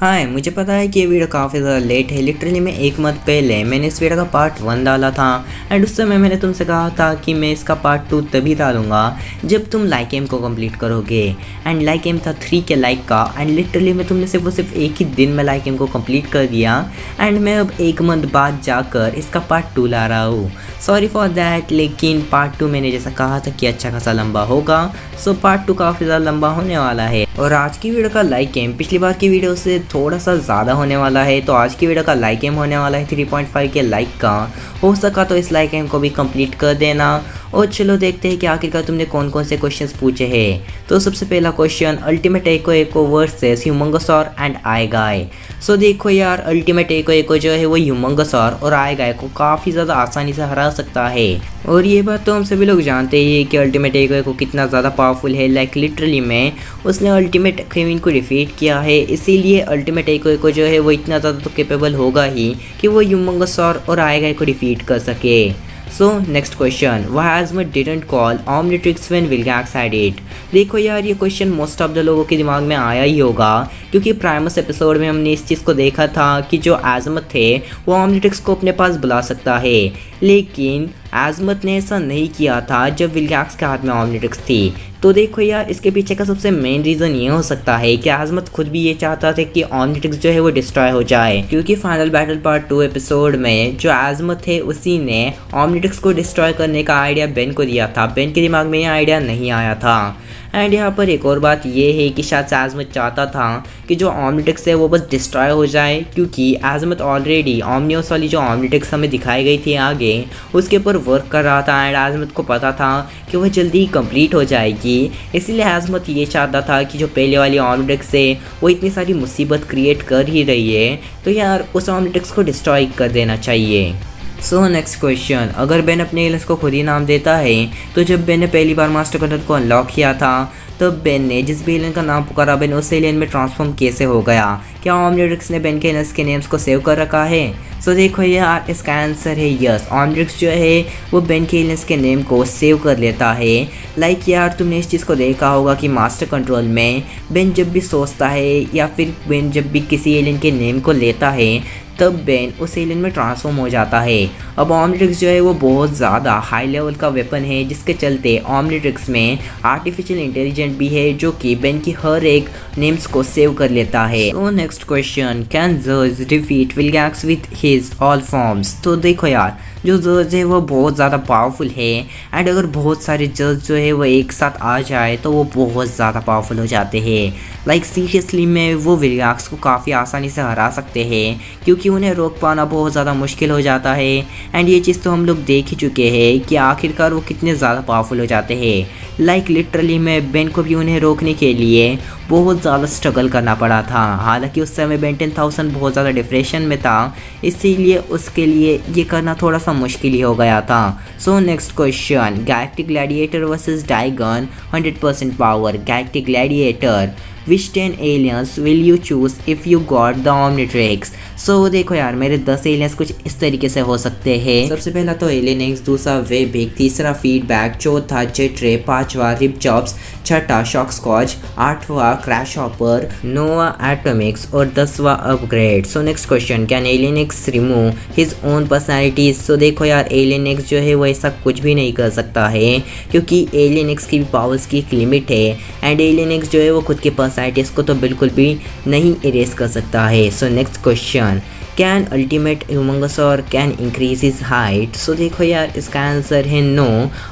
हाँ, मुझे पता है कि ये वीडियो काफ़ी ज़्यादा लेट है। लिटरली मैं एक मंथ पहले मैंने इस वीडियो का पार्ट 1 डाला था एंड उस समय मैंने तुमसे कहा था कि मैं इसका पार्ट 2 तभी डालूंगा जब तुम लाइक एम को कंप्लीट करोगे। एंड लाइक एम था 3 के लाइक का एंड लिटरली मैं तुमने सिर्फ एक ही दिन में लाइक एम को कंप्लीट कर दिया एंड मैं अब एक मंथ बाद जाकर इसका पार्ट 2 ला रहा हूँ। सॉरी फॉर दैट, लेकिन पार्ट 2 मैंने जैसा कहा था कि अच्छा खासा लंबा होगा, सो पार्ट 2 काफ़ी ज़्यादा लंबा होने वाला है। और आज की वीडियो का लाइक एम पिछली बार की वीडियो से थोड़ा सा ज़्यादा होने वाला है, तो आज की वीडियो का लाइक एम होने वाला है 3.5 के लाइक का। हो सका तो इस लाइक एम को भी कंप्लीट कर देना। और चलो देखते हैं कि आखिरकार तुमने कौन कौन से क्वेश्चंस पूछे हैं। तो सबसे पहला question, Ultimate Echo Echo versus Humungousaur and Eye Guy. So देखो यार, अल्टीमेट एको एको जो है वो ह्यूमंगसॉर और आईगाय को काफ़ी ज़्यादा आसानी से हरा सकता है। और ये बात तो हम सभी लोग जानते ही हैं कि अल्टीमेट एको एको कितना ज़्यादा पावरफुल है। लाइक लिटरली में उसने अल्टीमेट क्वीन को डिफीट किया है, इसीलिए अल्टीमेट एको एको जो है वो इतना ज़्यादा तो कैपेबल होगा ही कि वो ह्यूमंगसॉर और आईगाय को डिफीट कर सके। सो next question, why Azimuth didn't call Omnitrix when Vilgax had it? देखो यार, ये क्वेश्चन मोस्ट ऑफ द लोगों के दिमाग में आया ही होगा, क्योंकि प्राइमस एपिसोड में हमने इस चीज़ को देखा था कि जो Azimuth थे वो Omnitrix को अपने पास बुला सकता है, लेकिन Azimuth ने ऐसा नहीं किया था जब विलगैक्स के हाथ में Omnitrix थी। तो देखो यार, इसके पीछे का सबसे मेन रीज़न ये हो सकता है कि Azimuth खुद भी ये चाहता था कि Omnitrix जो है वो डिस्ट्रॉय हो जाए, क्योंकि फाइनल बैटल पार्ट 2 एपिसोड में जो Azimuth थे उसी ने Omnitrix को डिस्ट्रॉय करने का आइडिया बेन को दिया था। बेन के दिमाग में ये आइडिया नहीं आया था। एंड यहाँ पर एक और बात ये है कि शायद Azimuth चाहता था कि जो Omnitrix है वो बस डिस्ट्रॉय हो जाए, क्योंकि Azimuth ऑलरेडी ओमनियोस वाली जो Omnitrix हमें दिखाई गई थी आगे उसके ऊपर वर्क कर रहा था एंड Azimuth को पता था कि वह जल्दी ही कंप्लीट हो जाएगी। इसीलिए Azimuth ये चाहता था कि जो पहले वाली Omnitrix है वो इतनी सारी मुसीबत क्रिएट कर ही रही है, तो यार उस Omnitrix को डिस्ट्रॉय कर देना चाहिए। सो नेक्स्ट क्वेश्चन, अगर बेन अपने एलियंस को खुद ही नाम देता है, तो जब बेन ने पहली बार मास्टर कंट्रोल को अनलॉक किया था तब बेन ने जिस भी एलियन का नाम पुकारा बेन उस एलियन में ट्रांसफॉर्म कैसे हो गया? क्या Omnitrix ने बेन के एलियंस के नेम्स को सेव कर रखा है? सो देखो यार, इसका आंसर है यस। Omnitrix जो है वो बेन के एलियंस के नेम को सेव कर लेता है। लाइक यार, तुमने इस चीज़ को देखा होगा कि मास्टर कंट्रोल में बेन जब भी सोचता है या फिर बेन जब भी किसी एलियन के नेम को लेता है तब बेन उस एलियन में ट्रांसफॉर्म हो जाता है। अब Omnitrix जो है वो बहुत ज़्यादा हाई लेवल का वेपन है, जिसके चलते Omnitrix में आर्टिफिशियल इंटेलिजेंट भी है जो कि बेन की हर एक नेम्स को सेव कर लेता है। तो next question, can Zerg defeat Vilgax with his all forms? तो देखो यार, जो Zerg है वो बहुत ज़्यादा पावरफुल है एंड अगर बहुत सारे Zerg जो है वो एक साथ आ जाए तो वो बहुत ज़्यादा पावरफुल हो जाते हैं। लाइक सीरियसली में वो विलगैक्स को काफ़ी आसानी से हरा सकते हैं, क्योंकि उन्हें रोक पाना बहुत ज़्यादा मुश्किल हो जाता है। एंड ये चीज़ तो हम लोग देख ही चुके हैं कि आखिरकार वो कितने ज़्यादा पावरफुल हो जाते हैं। लाइक लिटरली में बेन को भी उन्हें रोकने के लिए बहुत ज़्यादा स्ट्रगल करना पड़ा था। हालांकि उस समय बेन 10,000 बहुत ज़्यादा डिप्रेशन में था, इसीलिए उसके लिए ये करना थोड़ा सा मुश्किल ही हो गया था। So next question, Galactic Gladiator versus Diagon 100% power. Galactic Gladiator, which 10 aliens will you choose if you got the Omnitrix? सो देखो यार, मेरे 10 एलियंस कुछ इस तरीके से हो सकते हैं। सबसे पहला तो एलियन एक्स, दूसरा वेबिक, तीसरा फीडबैक, चौथा जेट्रे, पांचवा रिपचॉप्स, छठा शॉकस्कॉच, आठवां क्रैश हॉपर, नौवां एटॉमिक्स और 10वां upgrade. So next question, can Alien X remove his own personalities? So देखो यार, एलियन एक्स जो है वो ऐसा कुछ भी नहीं कर सकता है, क्योंकि एलियन एक्स की भी पावर्स की एक लिमिट है एंड एलियन एक्स जो है वो खुद के पर्सनैलिटीज को तो बिल्कुल भी नहीं इरेज कर सकता है। So next question, can Ultimate Humungousaur can increase his height? So देखो यार, इसका आंसर है नो।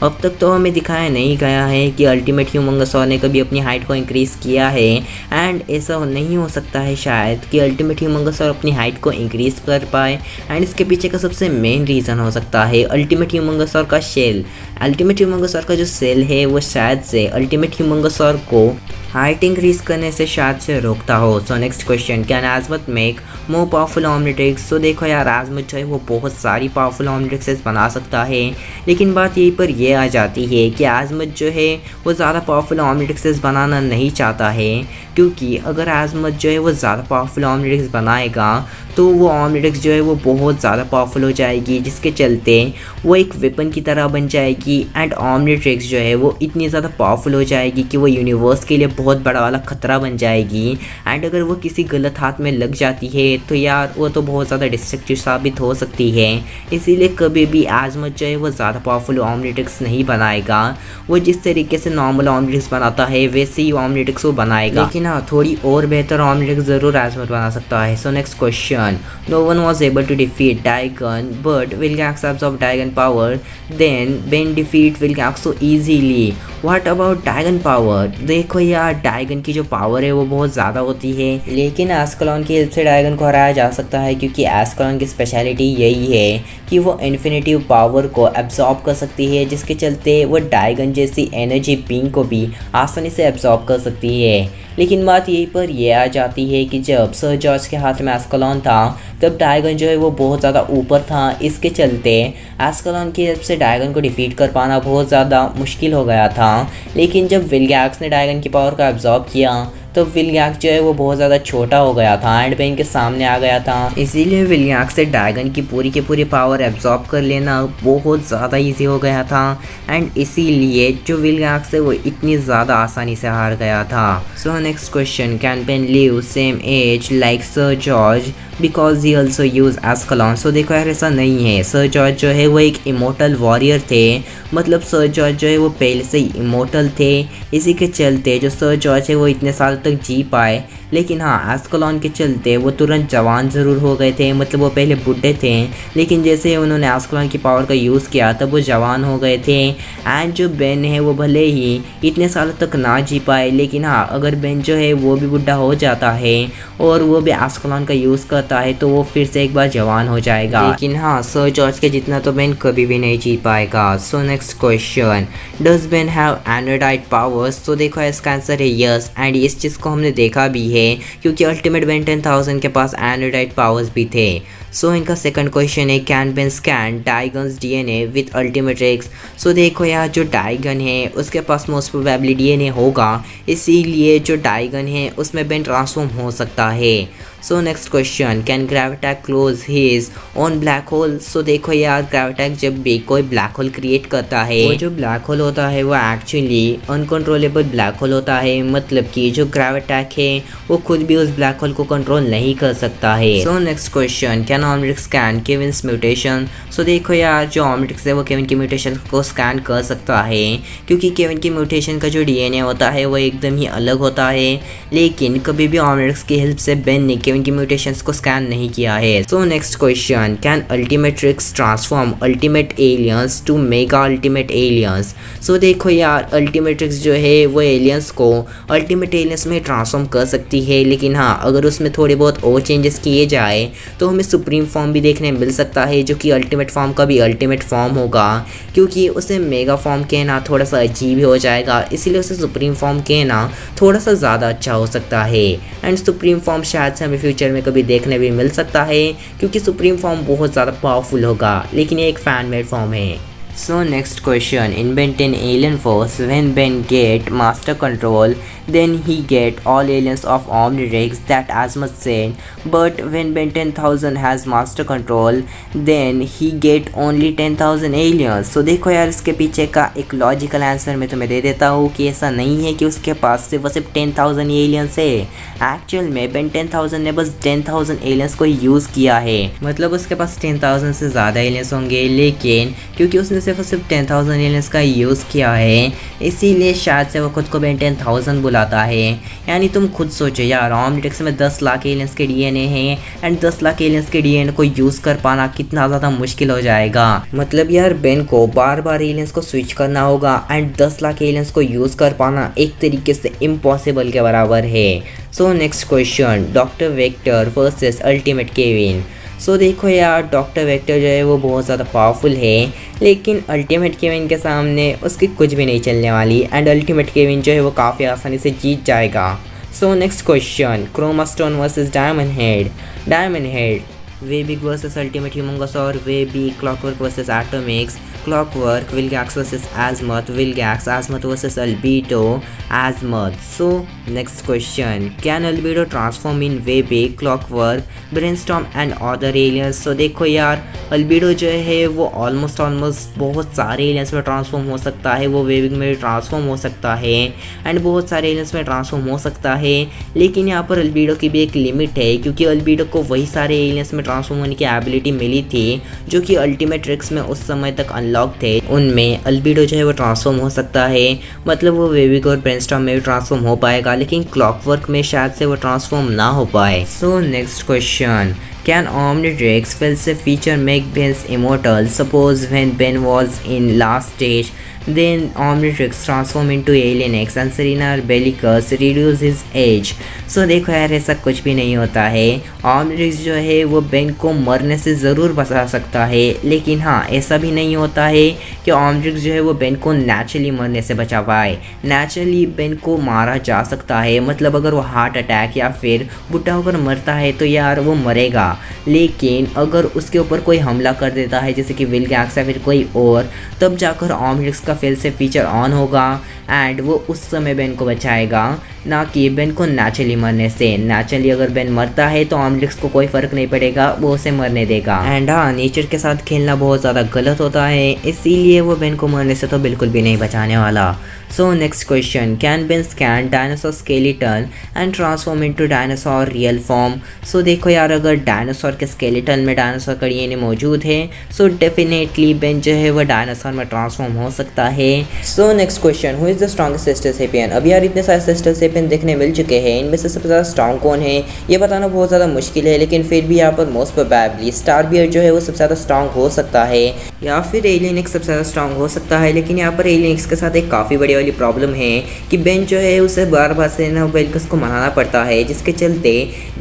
अब तक तो हमें दिखाया नहीं गया है कि अल्टीमेट ह्यूमंगसॉर ने कभी अपनी हाइट को इंक्रीज़ किया है एंड ऐसा नहीं हो सकता है शायद कि अल्टीमेट ह्यूमंगसॉर अपनी हाइट को इंक्रीज़ कर पाए। एंड इसके पीछे का सबसे मेन रीज़न हो सकता है अल्टीमेट ह्यूमंगसॉर का शेल। अल्टीमेट ह्यूमंगसॉर का जो सेल है वो शायद से अल्टीमेट ह्यूमंगसॉर को हाइट इंक्रीज करने से शायद से रोकता हो। So next question, can Azimuth make more powerful Omnitrix. तो देखो यार आजमत जो है वो बहुत सारी पावरफुल ऑमनिट्रिक्सेस बना सकता है, लेकिन बात यहीं पर यह आ जाती है कि आजमत जो है वो ज़्यादा पावरफुल ऑमनिट्रिक्सेस बनाना नहीं चाहता है, क्योंकि अगर आजमत जो है वो ज़्यादा पावरफुल ऑमनिट्रिक्स बनाएगा तो वो ऑमनिट्रिक्स जो है वो बहुत ज़्यादा पावरफुल हो जाएगी, जिसके चलते वो एक वेपन की तरह बन जाएगी। एंड ऑमनिट्रिक्स जो है वो इतनी ज़्यादा पावरफुल हो जाएगी कि वो यूनिवर्स के लिए बहुत बड़ा वाला ख़तरा बन जाएगी। एंड अगर वो किसी गलत हाथ में लग जाती है तो यार वो तो बहुत ज़्यादा डिस्ट्रक्टिव साबित हो सकती है। इसीलिए कभी भी आजमत जो है वो ज़्यादा पावरफुल ऑमनिट्रिक्स नहीं बनाएगा। वो जिस तरीके से नॉर्मल ऑमनिट्रिक्स बनाता है वैसे ही ऑमनिट्रिक्स वो बनाएगा, लेकिन हाँ थोड़ी और बेहतर ऑमनिट्रिक्स ज़रूर आजमत बना सकता है। So next question, no one was able to defeat Daigon, but Vilgax absorbed Daigon power. Then Ben defeat Vilgax so easily. What about Daigon power? देखो यार डायगन की जो पावर है वो बहुत ज़्यादा होती है, लेकिन एस्कलॉन की हेल्प से डायगन को हराया जा सकता है, क्योंकि एस्कलॉन की स्पेशलिटी यही है कि वो इन्फिनिटिव पावर को एब्जॉर्ब कर सकती है, जिसके चलते वो डायगन जैसी एनर्जी बीइंग को भी आसानी से एब्जॉर्ब कर सकती है। लेकिन बात यहीं पर यह आ जाती है कि जब सर जॉर्ज के हाथ में एस्कलॉन था तब डायगन जो है वो बहुत ज़्यादा ऊपर था, इसके चलते एस्कलॉन की हेल्प से डायगन को डिफीट कर पाना बहुत ज़्यादा मुश्किल हो गया था। लेकिन जब विलगैक्स ने डायगन की पावर को एब्जॉर्ब किया तो विलगैक्स जो है वो बहुत ज़्यादा छोटा हो गया था एंड बेन के सामने आ गया था। इसीलिए विलगैक्स से डायगन की पूरी पावर एब्जॉर्ब कर लेना बहुत ज़्यादा इजी हो गया था, एंड इसीलिए जो विलगैक्स है वो इतनी ज़्यादा आसानी से हार गया था। So next question, can Ben live same age like Sir George because he also use Ascalon. So देखो यार ऐसा नहीं है, सर जॉर्ज जो है वो एक इमोर्टल वॉरियर थे, मतलब सर जॉर्ज जो है वो पहले से ही इमोर्टल थे। इसी के चलते जो सर जॉर्ज है वो इतने साल तक जी पाए। लेकिन हाँ एस्कलॉन के चलते वो तुरंत जवान ज़रूर हो गए थे, मतलब वो पहले बुढ़े थे, लेकिन जैसे उन्होंने एस्कलॉन की पावर का यूज़ किया तब वो जवान हो गए थे। एंड जो बेन है वो भले ही इतने सालों तक ना जी पाए, लेकिन हाँ अगर बेन जो है वो भी बुढ़ा हो जाता है और वो भी एस्कलॉन का यूज़ करता है तो वो फिर से एक बार जवान हो जाएगा। लेकिन हाँ सर जॉर्ज के जितना तो बेन कभी भी नहीं जी पाएगा। So next question, does Ben have Anodite powers. तो देखो इसका आंसर है यस, एंड इस चीज़ को हमने देखा भी है क्योंकि अल्टीमेट बेन 10,000 के पास एनर्डाइट पावर्स भी थे। सो इनका सेकंड क्वेश्चन है, can Ben scan Diagon's DNA with Ultimatrix. So देखो यार जो डायगन है उसके पास मोस्ट प्रोबेबली डीएनए होगा, इसीलिए जो डायगन है उसमें बेन ट्रांसफॉर्म हो सकता है। So next question, can Gravattack close his own black hole. So देखो यार ग्रेविटैक जब भी कोई ब्लैक होल क्रिएट करता है, वो जो ब्लैक होल होता है वो एक्चुअली अनकंट्रोलेबल ब्लैक होल होता है, मतलब कि जो ग्रेविटैक है वो खुद भी उस ब्लैक होल को कंट्रोल नहीं कर सकता है। So next question, can Omnitrix scan Kevin's mutation. So देखो यार जो ऑमनिट्रिक्स है वो केविन की म्यूटेशन को स्कैन कर सकता है, क्योंकि केविन की म्यूटेशन का जो डीएनए होता है वो एकदम ही अलग होता है, लेकिन कभी भी ऑमनिट्रिक्स की हेल्प से बेन ने केविन की म्यूटेशंस को स्कैन नहीं किया है। So next question, can Ultimatrix transform ultimate aliens to mega ultimate aliens. So देखो यार अल्टीमेट्रिक्स जो है वो एलियंस को अल्टीमेट एलियंस में ट्रांसफॉर्म कर सकती है, लेकिन हाँ अगर उसमें थोड़े बहुत और चेंजेस किए जाए तो हमें सुप्रीम फॉर्म भी देखने मिल सकता है, जो कि अल्टीमेट फॉर्म का भी अल्टीमेट फॉर्म होगा, क्योंकि उसे मेगा फॉर्म कहना थोड़ा सा अजीब ही हो जाएगा, इसीलिए उसे सुप्रीम फॉर्म कहना थोड़ा सा ज़्यादा अच्छा हो सकता है। एंड सुप्रीम फॉर्म शायद से हमें फ्यूचर में कभी देखने भी मिल सकता है, क्योंकि सुप्रीम फॉर्म बहुत ज़्यादा पावरफुल होगा, लेकिन ये एक फैन मेड फॉर्म है। So next question, invent an alien force. When Ben get master control, then he get all aliens of Omnitrix that Azimuth said. But when Ben 10,000 has master control, then he get only 10,000 aliens. So देखो यार इसके पीछे का एक logical answer मैं तुम्हें दे देता हूँ कि ऐसा नहीं है कि उसके पास सिर्फ 10,000 एलियंस है। एक्चुअल में बेन 10,000 ने बस 10,000 एलियंस को यूज़ किया है, मतलब उसके पास 10,000 से ज़्यादा एलियंस होंगे, लेकिन क्योंकि उसने सिर्फ 10,000 एलियंस का यूज़ किया है इसीलिए शायद से वो खुद को बेन 10,000 बुलाता है। यानी तुम खुद सोचो यार ऑमनिट्रिक्स में 10 लाख एलियंस के डीएनए हैं, एंड 10 लाख एलियंस के डीएनए को यूज़ कर पाना कितना ज़्यादा मुश्किल हो जाएगा। मतलब यार बेन को बार बार एलियंस को स्विच करना होगा, एंड 10 लाख एलियंस को यूज़ कर पाना एक तरीके से इम्पॉसिबल के बराबर है। So next question, Doctor Vector versus Ultimate Kevin. So देखो यार डॉक्टर वेक्टर जो है वो बहुत ज़्यादा पावरफुल है, लेकिन अल्टीमेट केविन के सामने उसकी कुछ भी नहीं चलने वाली, एंड अल्टीमेट केविन जो है वो काफ़ी आसानी से जीत जाएगा। So next question, Chromastone versus Diamondhead. Diamondhead Way Big versus Ultimate Humungous और Way be Clockwork versus Atomix, Clockwork, Vilgax versus Azimuth, Vilgax, Azimuth versus Albedo, Azimuth. So next question, can Albedo transform in Webig, Clockwork, Brainstorm and other aliens? So देखो यार, Albedo जो है वो almost बहुत सारे aliens में transform हो सकता है, वो वेबिग में ट्रांसफॉर्म हो सकता है एंड बहुत सारे एलियंस में ट्रांसफॉर्म हो सकता है। लेकिन यहाँ पर अल्बीडो की भी एक लिमिट है, क्योंकि अल्बीडो को वही सारे एलियंस में ट्रांसफॉर्म होने की एबिलिटी मिली थी जो कि अल्टीमेट ट्रिक्स में उस समय तक अनलॉक थे। उनमें अल्बीडो जो है वो ट्रांसफॉर्म हो सकता है, मतलब वो वेबिग और ब्रेनस्टॉर्म में भी ट्रांसफॉर्म हो पाएगा, लेकिन क्लॉकवर्क में शायद से वो ट्रांसफॉर्म ना हो पाए। सो next question, can Omnitrix Felsev feature make Ben's immortal? Suppose when Ben was in last stage, then Omnitrix transform into Alien X and Serena Bellicus reduce his age. So देखो यार, ऐसा कुछ भी नहीं होता है। Omnitrix जो है वो बेन को मरने से ज़रूर बचा सकता है, लेकिन हाँ ऐसा भी नहीं होता है कि Omnitrix जो है वो बेन को नेचुरली मरने से बचा पाए। नेचुरली बेन को मारा जा सकता है, मतलब अगर वो हार्ट अटैक या फिर बुढ़ा होकर मरता है तो यार वो मरेगा, लेकिन अगर उसके ऊपर कोई हमला कर देता है जैसे कि विलगैक्स या फिर कोई और, तब जाकर ऑमनिट्रिक्स का फिर से फीचर ऑन होगा एंड वो उस समय बेन को बचाएगा, ना कि बेन को नेचुरली मरने से। नेचुरली अगर बेन मरता है तो ऑमनिट्रिक्स को कोई फ़र्क नहीं पड़ेगा, वो उसे मरने देगा। एंड हाँ, नेचर के साथ खेलना बहुत ज़्यादा गलत होता है, इसीलिए वो बेन को मरने से तो बिल्कुल भी नहीं बचाने वाला। So next question, can Ben scan dinosaur skeleton and transform into dinosaur real form? So देखो यार, अगर डायनासोर के स्केलेटन में डायनासोर का डीएनए मौजूद है सो डेफिनेटली बेन जो है वो डायनासोर में ट्रांसफॉर्म हो सकता है। So next question, who is the strongest Celestialsapien? अब यार इतने सारे सेस्टर सेपियन देखने मिल चुके हैं, इनमें से सबसे ज़्यादा स्ट्रॉन्ग कौन है ये बताना बहुत ज़्यादा मुश्किल है, लेकिन फिर भी यहाँ पर मोस्ट प्रोबेबली स्टारबियर्ड जो है वो सबसे ज़्यादा स्ट्रॉन्ग हो सकता है, या फिर एलियन एक्स सबसे ज़्यादा स्ट्रॉन्ग हो सकता है। लेकिन यहाँ पर एलियन एक्स के साथ एक काफ़ी बड़ी वाली प्रॉब्लम है कि बेन जो है उसे बार बार सेरेना बेलिकस को मनाना पड़ता है, जिसके चलते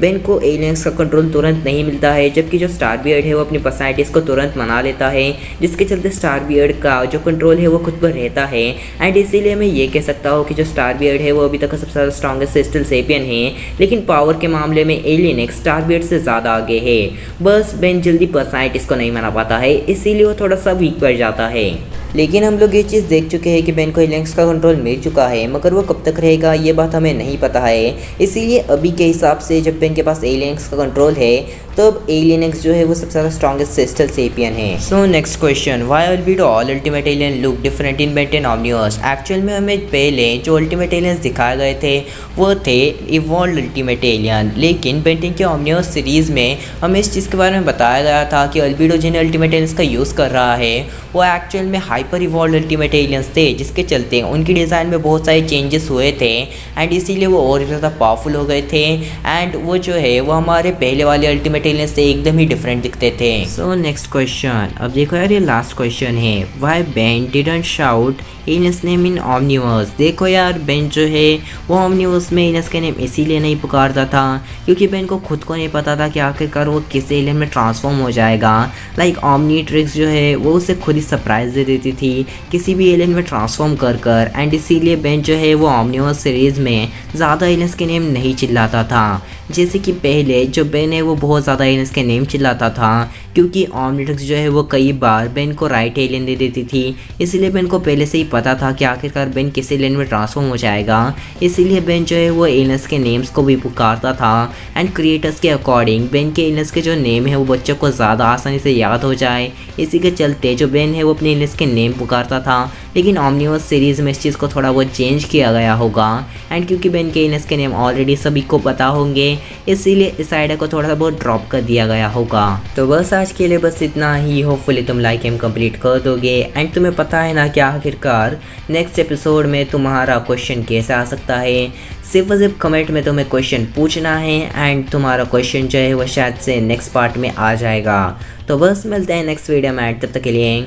बेन को एलियन एक्स का कंट्रोल तुरंत नहीं मिलता है, जबकि जो स्टारबियर्ड है वो अपनी पर्सनैलिटीज़ को तुरंत मना लेता है, जिसके चलते स्टारबियर्ड का जो कंट्रोल है वो खुद पर रहता है। एंड इसीलिए मैं ये कह सकता हूँ कि जो स्टारबियर्ड है वो अभी तक का सबसे ज़्यादा स्ट्रॉन्गेस्ट सेस्टल सेपियन है, लेकिन पावर के मामले में एलियन एक्स स्टारबियर्ड से ज़्यादा आगे है। बस बेन जल्दी पर्सनैलिटीज़ को नहीं मना पाता है, इसीलिए वो थोड़ा सा वीक पड़ जाता है। लेकिन हम लोग ये चीज़ देख चुके हैं कि बेन को एलियन एक्स का कंट्रोल मिल चुका है, मगर वो कब तक रहेगा ये बात हमें नहीं पता है। इसीलिए अभी के हिसाब से जब बेन के पास एलियन एक्स का कंट्रोल है तब एलियन एक्स जो है वो सबसे ज़्यादा स्ट्रॉन्गेस्ट सेस्टल सेपियन है। So next question, why Albedo all Ultimate Alien look different in Ben 10 Omniverse? Actual में हमें पहले जो अल्टीमेट एलियंस दिखाए गए थे वो थे इवॉल्व अल्टीमेट एलियन, लेकिन बेन 10 के ओमनिवर्स सीरीज़ में हमें इस चीज़ के बारे में बताया गया था कि अल्बीडो जिन अल्टीमेट एलियंस का यूज़ कर रहा है वो एक्चुअल में हाइपर इवॉल्व अल्टीमेट एलियंस थे, जिसके चलते उनकी डिज़ाइन में बहुत सारे चेंजेस हुए थे एंड इसीलिए वो और भी ज़्यादा पावरफुल हो गए थे एंड वो जो है वो हमारे पहले वाले अल्टीमेट एलियंस से एकदम ही डिफरेंट दिखते थे। सो नेक्स्ट क्वेश्चन, अब देखो यार ये लास्ट क्वेश्चन है, why Ben didn't shout aliens name in Omniverse? देखो यार, बेन जो है वो ओमनिवर्स में एलियंस के नेम इसीलिए नहीं पुकारता था क्योंकि बेन को खुद को नहीं पता था कि आखिरकार वो किस एलियन में ट्रांसफॉर्म हो जाएगा। लाइक ओमनीट्रिक्स जो है वो उसे खुद ही सरप्राइज दे देती थी किसी भी एलियन में ट्रांसफॉर्म कर एंड इसीलिए बेन जो है वो ओमनिवर्स सीरीज़ में ज़्यादा एलियंस के नेम नहीं चिल्लाता था, जैसे कि पहले जो बेन है वो बहुत ज़्यादा एलियंस के नेम चिल्लाता था, क्योंकि ओमनिट्रिक्स जो है वो कई बार बेन को राइट एलियन दे देती थी, इसीलिए बेन को पहले से ही पता था कि आखिरकार बेन किस एलियन में ट्रांसफॉर्म हो जाएगा। इसीलिए बेन जो है वो एलियंस के नेम्स को भी पुकारता था एंड क्रिएटर्स के अकॉर्डिंग बेन के एलियंस के जो नेम है वो बच्चों को ज़्यादा आसानी से याद हो जाए, इसी के चलते जो बेन है वो अपने एलियंस के नेम पुकारता था। लेकिन ओमनिवर्स सीरीज़ में इस चीज़ को थोड़ा बहुत चेंज किया गया होगा एंड क्योंकि बेन के एलियंस के नेम ऑलरेडी सभी को पता होंगे, इसीलिए इस आइडिया को थोड़ा सा बहुत ड्रॉप कर दिया गया होगा। तो बस आज के लिए बस इतना ही, होपफुली तुम लाइक एम कंप्लीट कर दोगे एंड तुम्हें पता है ना कि आखिरकार नेक्स्ट एपिसोड में तुम्हारा क्वेश्चन कैसे आ सकता है। सिर्फ और सिर्फ कमेंट में तुम्हें क्वेश्चन पूछना है एंड तुम्हारा क्वेश्चन जो है वो शायद से नेक्स्ट पार्ट में आ जाएगा। तो बस मिलते हैं नेक्स्ट वीडियो में, तब तक के लिए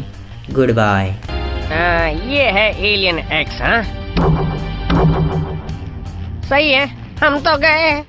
गुड बाय। ये है एलियन एक्स। हाँ सही है, हम तो गए।